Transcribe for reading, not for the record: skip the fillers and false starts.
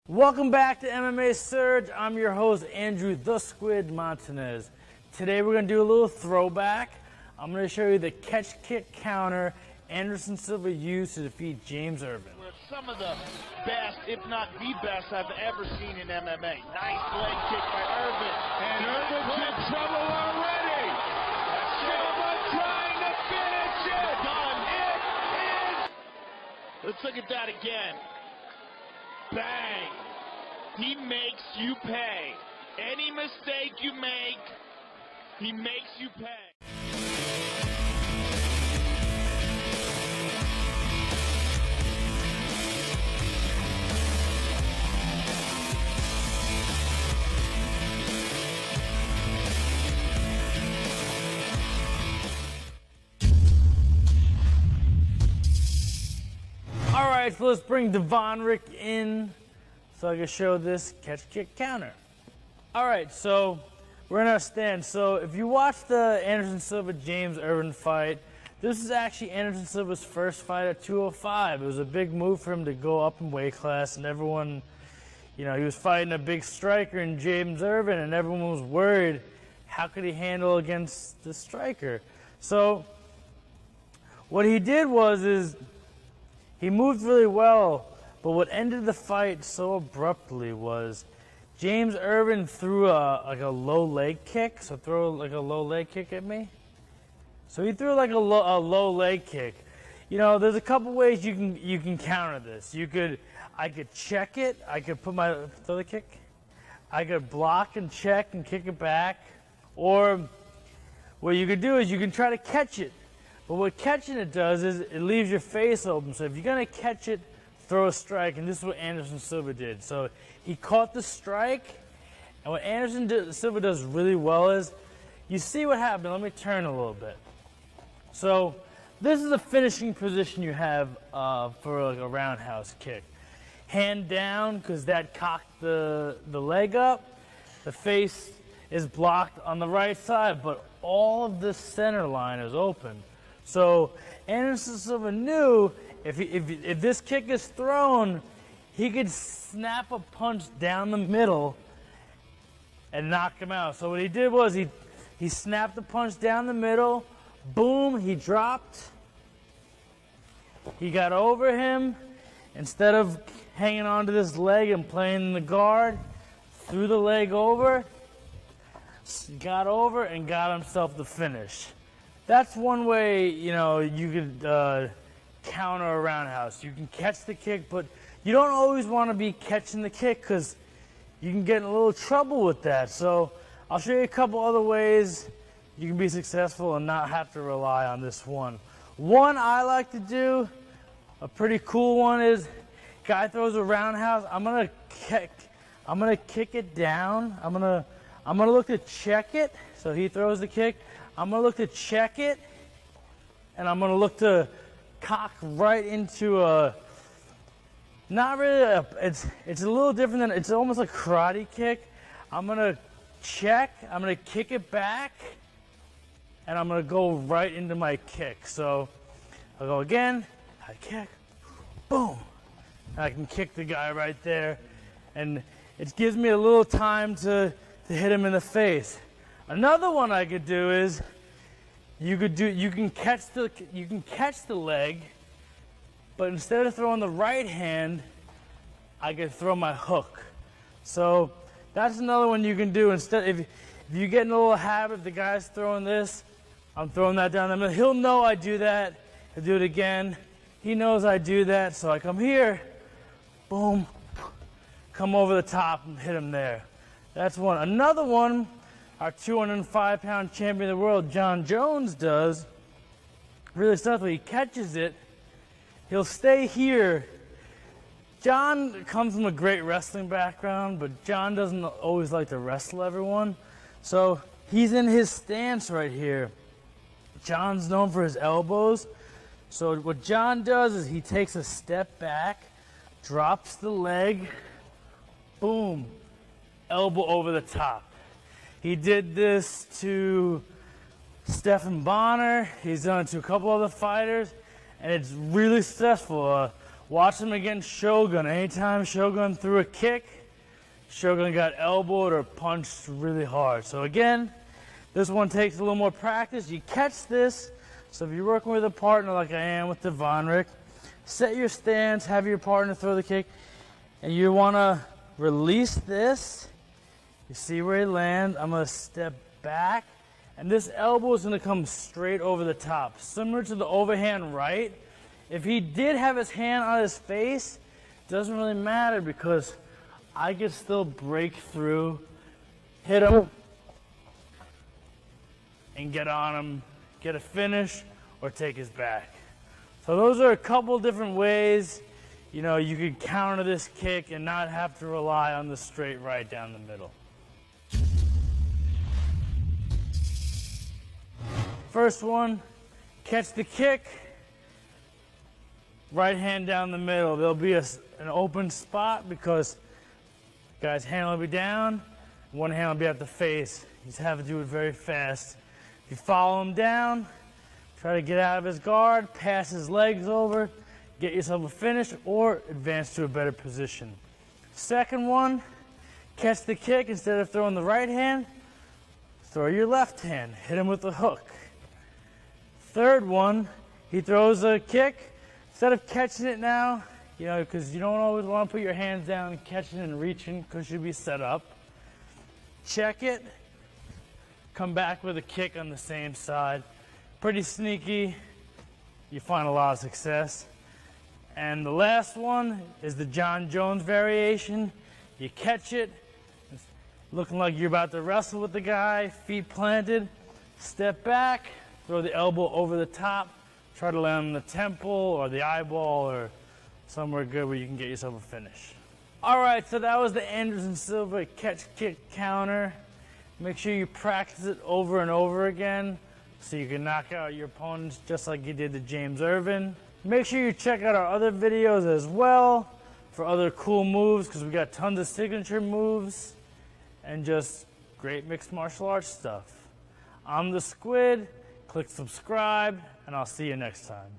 Welcome back to MMA Surge. I'm your host, Andrew the Squid Montanez. Today we're going to do a little throwback. I'm going to show you the catch kick counter Anderson Silva used to defeat James Irvin. We're some of the best, if not the best, I've ever seen in MMA. Nice leg kick by Irvin. And Irvin's in trouble already. Silva trying to finish it. Done. It is. Let's look at that again. Bang. He makes you pay. Any mistake you make, he makes you pay. All right, so let's bring Devon Rick in so I can show this catch kick counter. All right, so we're in our stand. So if you watch the Anderson Silva James Irvin fight, this is actually Anderson Silva's first fight at 205. It was a big move for him to go up in weight class, and everyone, he was fighting a big striker in James Irvin, and everyone was worried, how could he handle against the striker? So what he did was he moved really well, but what ended the fight so abruptly was James Irvin threw a low leg kick. So throw like a low leg kick at me. So he threw like a low leg kick. There's a couple ways you can counter this. I could check it. I could throw the kick. I could block and check and kick it back. Or what you could do is you can try to catch it. But what catching it does is it leaves your face open. So if you're going to catch it, throw a strike. And this is what Anderson Silva did. So he caught the strike. And what Anderson Silva does really well is, you see what happened. Let me turn a little bit. So this is the finishing position you have for like a roundhouse kick. Hand down, because that cocked the leg up. The face is blocked on the right side, but all of the center line is open. So Anderson Silva knew if this kick is thrown, he could snap a punch down the middle and knock him out. So what he did was he snapped the punch down the middle, boom, he dropped. He got over him. Instead of hanging onto this leg and playing the guard, threw the leg over, got over, and got himself the finish. That's one way, you could counter a roundhouse. You can catch the kick, but you don't always want to be catching the kick because you can get in a little trouble with that. So I'll show you a couple other ways you can be successful and not have to rely on this one. One I like to do, a pretty cool one, is guy throws a roundhouse. I'm gonna kick it down. I'm gonna look to check it. So he throws the kick. I'm going to look to check it, and I'm going to look to cock right into not really, it's a little different than, it's almost like karate kick. I'm going to check, I'm going to kick it back, and I'm going to go right into my kick. So I'll go again, I kick, boom. And I can kick the guy right there, and it gives me a little time to hit him in the face. Another one I could do is you can catch the leg, but instead of throwing the right hand, I could throw my hook. So that's another one you can do. Instead, if you get in a little habit, if the guy's throwing this, I'm throwing that down the middle. He'll know I do that. He'll do it again. He knows I do that, so I come here, boom, come over the top and hit him there. That's one. Another one, our 205-pound champion of the world, John Jones, does really successfully. He catches it. He'll stay here. John comes from a great wrestling background, but John doesn't always like to wrestle everyone. So he's in his stance right here. John's known for his elbows. So what John does is he takes a step back, drops the leg, boom, elbow over the top. He did this to Stephan Bonner. He's done it to a couple other fighters, and it's really successful. Watch him against Shogun. Anytime Shogun threw a kick, Shogun got elbowed or punched really hard. So again, this one takes a little more practice. You catch this. So if you're working with a partner like I am with Devonrick, set your stance, have your partner throw the kick, and you want to release this. You see where he lands. I'm going to step back, and this elbow is going to come straight over the top, similar to the overhand right. If he did have his hand on his face, it doesn't really matter because I can still break through, hit him, and get on him, get a finish, or take his back. So those are a couple different ways, you know, you could counter this kick and not have to rely on the straight right down the middle. First one, catch the kick, right hand down the middle. There'll be an open spot because the guy's hand will be down, one hand will be at the face. You just have to do it very fast. If you follow him down, try to get out of his guard, pass his legs over, get yourself a finish, or advance to a better position. Second one, catch the kick. Instead of throwing the right hand, throw your left hand. Hit him with a hook. Third one, he throws a kick. Instead of catching it now, you know, because you don't always want to put your hands down and catching and reaching because you'll be set up. Check it. Come back with a kick on the same side. Pretty sneaky. You find a lot of success. And the last one is the John Jones variation. You catch it, it's looking like you're about to wrestle with the guy, feet planted, step back, throw the elbow over the top, try to land on the temple or the eyeball or somewhere good where you can get yourself a finish. All right, so that was the Anderson Silva catch, kick, counter. Make sure you practice it over and over again so you can knock out your opponents just like you did to James Irvin. Make sure you check out our other videos as well for other cool moves because we got tons of signature moves and just great mixed martial arts stuff. I'm the Squid. Click subscribe, and I'll see you next time.